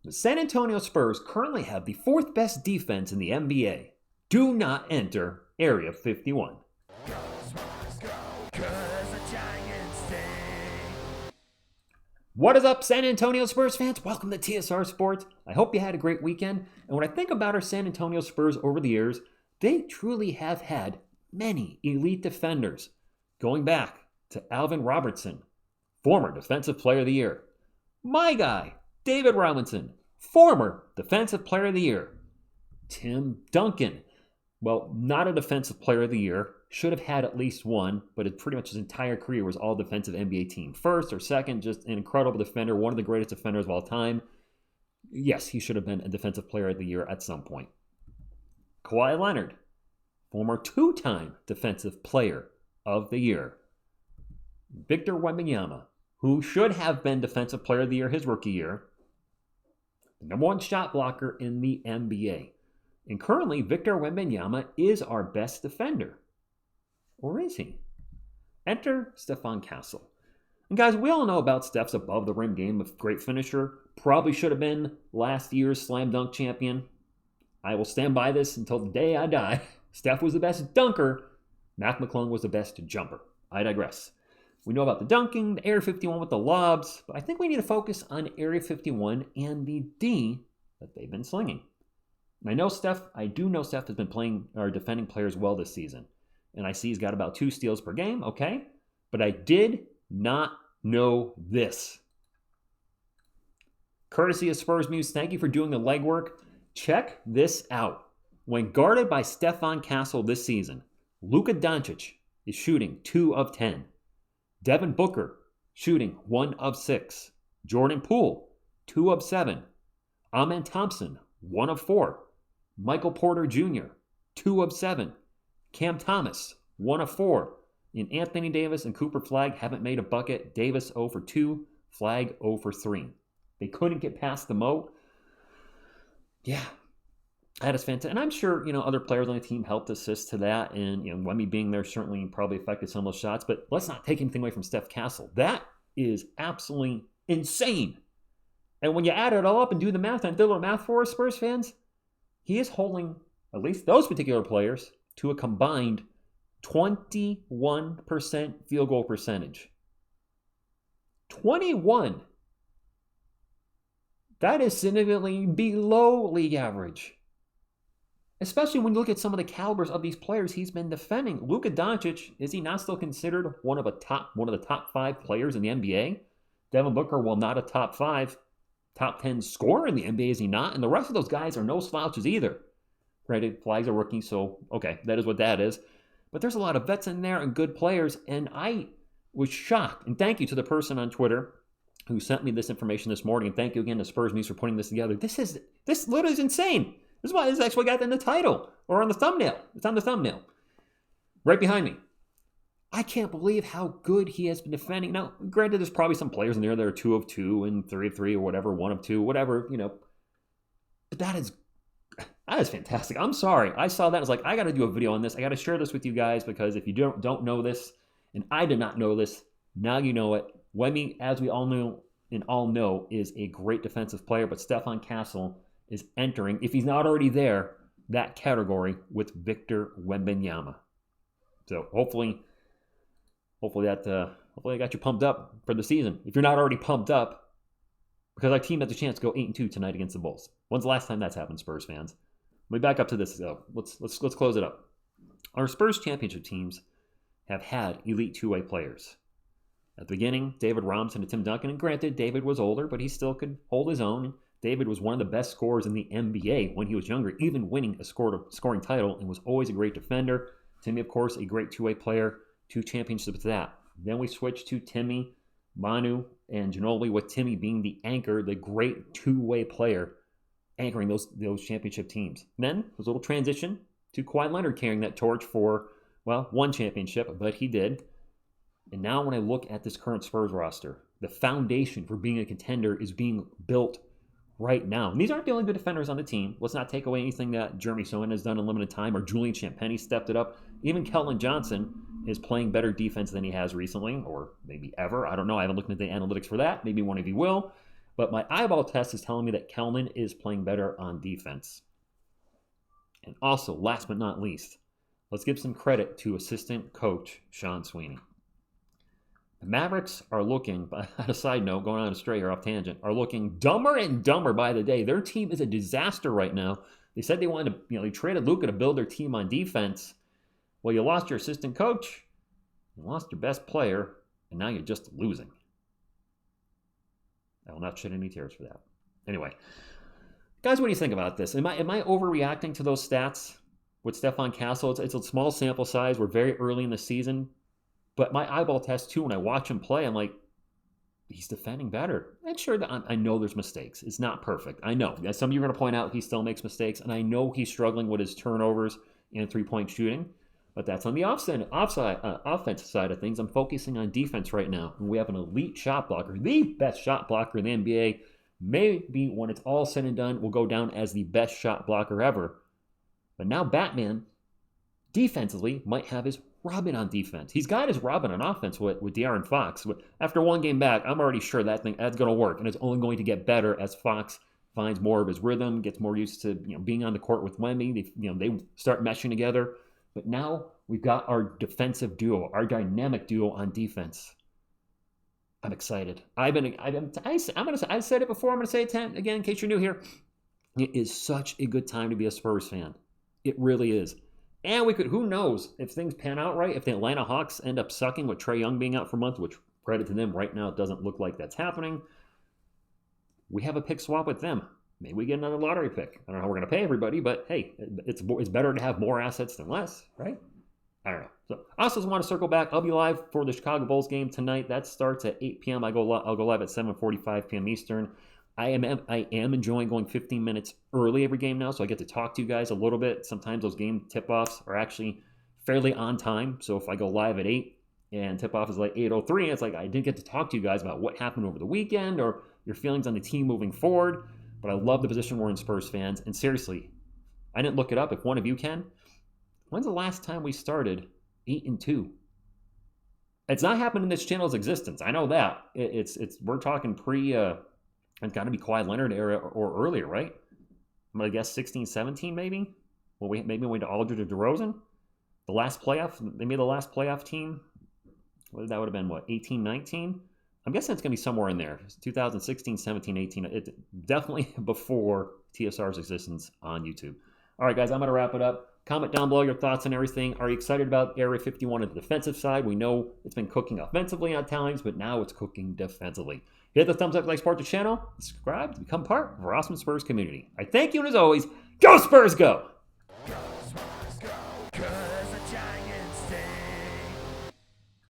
The San Antonio Spurs currently have the fourth best defense in the NBA. Do not enter Area 51. What is up, San Antonio Spurs fans? Welcome to TSR Sports. I hope you had a great weekend. And when I think about our San Antonio Spurs over the years, they truly have had many elite defenders, going back to Alvin Robertson, former Defensive Player of the Year. My guy, David Robinson, former Defensive Player of the Year. Tim Duncan, well, not a Defensive Player of the Year, should have had at least one, but pretty much his entire career was all defensive NBA team. First or second, just an incredible defender, one of the greatest defenders of all time. Yes, he should have been a Defensive Player of the Year at some point. Kawhi Leonard, former two-time Defensive Player of the Year. Victor Wembanyama, who should have been Defensive Player of the Year his rookie year. The number one shot blocker in the NBA. And currently, Victor Wembanyama is our best defender. Or is he? Enter Stefon Castle. And guys, we all know about Steph's above-the-rim game, a great finisher. Probably should have been last year's slam dunk champion. I will stand by this until the day I die. Steph was the best dunker. Mac McClung was the best jumper. I digress. We know about the dunking, the Area 51 with the lobs, but I think we need to focus on Area 51 and the D that they've been slinging. And I do know Steph has been playing or defending players well this season. And I see he's got about 2 steals per game, okay? But I did not know this. Courtesy of Spurs Muse, thank you for doing the legwork. Check this out. When guarded by Stefon Castle this season, Luka Doncic is shooting 2 of 10. Devin Booker shooting 1 of 6. Jordan Poole, 2 of 7. Amen Thompson, 1 of 4. Michael Porter Jr., 2 of 7. Cam Thomas, 1 of 4. And Anthony Davis and Cooper Flagg haven't made a bucket. Davis 0 for 2, Flagg 0 for 3. They couldn't get past the moat. Yeah, that is fantastic. And I'm sure, other players on the team helped assist to that. And, Wemby being there certainly probably affected some of those shots. But let's not take anything away from Steph Castle. That is absolutely insane. And when you add it all up and do the math, and did a little math for us, Spurs fans, he is holding at least those particular players to a combined 21% field goal percentage. 21. That is significantly below league average. Especially when you look at some of the calibers of these players he's been defending. Luka Doncic, is he not still considered one of the top 5 players in the NBA? Devin Booker, well, not a top 5, top 10 scorer in the NBA, is he not? And the rest of those guys are no slouches either. Granted, Flagg's a rookie, so okay, that is what that is. But there's a lot of vets in there and good players, and I was shocked. And thank you to the person on Twitter who sent me this information this morning, and thank you again to Spurs News for putting this together. This literally is insane. This is why this actually got in the title, or on the thumbnail. It's on the thumbnail. Right behind me. I can't believe how good he has been defending. Now, granted, there's probably some players in there that are 2 of 2 and 3 of 3 or whatever, 1 of 2, whatever, But that is fantastic. I'm sorry. I saw that. I was like, I got to do a video on this. I got to share this with you guys because if you don't know this, and I did not know this, now you know it. Wemby, as we all know, is a great defensive player, but Stefon Castle is entering, if he's not already there, that category with Victor Wembanyama. So hopefully that got you pumped up for the season. If you're not already pumped up, because our team has a chance to go 8-2 tonight against the Bulls. When's the last time that's happened, Spurs fans? Let me back up to this though. Let's close it up. Our Spurs championship teams have had elite two-way players. At the beginning, David Robinson and Tim Duncan, and granted, David was older, but he still could hold his own. David was one of the best scorers in the NBA when he was younger, even winning a scoring title, and was always a great defender. Timmy, of course, a great two-way player, 2 championships to that. Then we switched to Timmy, Manu, and Ginobili, with Timmy being the anchor, the great two-way player, anchoring those championship teams. Then there was a little transition to Kawhi Leonard carrying that torch for, well, 1 championship, but he did. And now when I look at this current Spurs roster, the foundation for being a contender is being built right now. And these aren't the only good defenders on the team. Let's not take away anything that Jeremy Sohan has done in limited time, or Julian Champagnie stepped it up. Even Keldon Johnson is playing better defense than he has recently, or maybe ever. I don't know. I haven't looked at the analytics for that. Maybe one of you will. But my eyeball test is telling me that Keldon is playing better on defense. And also, last but not least, let's give some credit to assistant coach Sean Sweeney. The Mavericks are looking, on a side note, going on a stray or off tangent, are looking dumber and dumber by the day. Their team is a disaster right now. They said they wanted to, they traded Luka to build their team on defense. Well, you lost your assistant coach, you lost your best player, and now you're just losing. I will not shed any tears for that. Anyway, guys, what do you think about this? Am I overreacting to those stats with Stefon Castle? It's a small sample size. We're very early in the season. But my eyeball test, too, when I watch him play, I'm like, he's defending better. And sure, I know there's mistakes. It's not perfect. I know. As some of you are going to point out, he still makes mistakes. And I know he's struggling with his turnovers and three-point shooting. But that's on the offensive side of things. I'm focusing on defense right now. And we have an elite shot blocker, the best shot blocker in the NBA. Maybe when it's all said and done, will go down as the best shot blocker ever. But now Batman, defensively, might have his Robin on defense. He's got his Robin on offense with De'Aaron Fox. After one game back, I'm already sure that's going to work, and it's only going to get better as Fox finds more of his rhythm, gets more used to being on the court with Wemby. They start meshing together. But now we've got our defensive duo, our dynamic duo on defense. I'm excited. I said it before. I'm going to say it again in case you're new here. It is such a good time to be a Spurs fan. It really is. And who knows, if things pan out right, if the Atlanta Hawks end up sucking with Trae Young being out for months, which credit to them, right now it doesn't look like that's happening. We have a pick swap with them. Maybe we get another lottery pick. I don't know how we're going to pay everybody, but hey, it's better to have more assets than less, right? I don't know. So I also just want to circle back. I'll be live for the Chicago Bulls game tonight. That starts at 8 p.m. I'll go live at 7:45 p.m. Eastern. I am enjoying going 15 minutes early every game now, so I get to talk to you guys a little bit. Sometimes those game tip-offs are actually fairly on time. So if I go live at 8 and tip-off is like 8:03, it's like I didn't get to talk to you guys about what happened over the weekend or your feelings on the team moving forward. But I love the position we're in, Spurs fans. And seriously, I didn't look it up. If one of you can, when's the last time we started 8-2? It's not happened in this channel's existence. I know that. We're talking it's got to be Kawhi Leonard era or earlier, right? I'm going to guess 16, 17 maybe? Well, maybe we went to Aldridge or DeRozan? They made the last playoff team. That would have been, 18, 19? I'm guessing it's going to be somewhere in there. 2016, 17, 18. It definitely before TSR's existence on YouTube. All right, guys, I'm going to wrap it up. Comment down below your thoughts on everything. Are you excited about Area 51 on the defensive side? We know it's been cooking offensively at times, but now it's cooking defensively. Hit the thumbs up if you like support the channel. Subscribe to become part of our awesome Spurs community. I thank you, and as always, go Spurs go!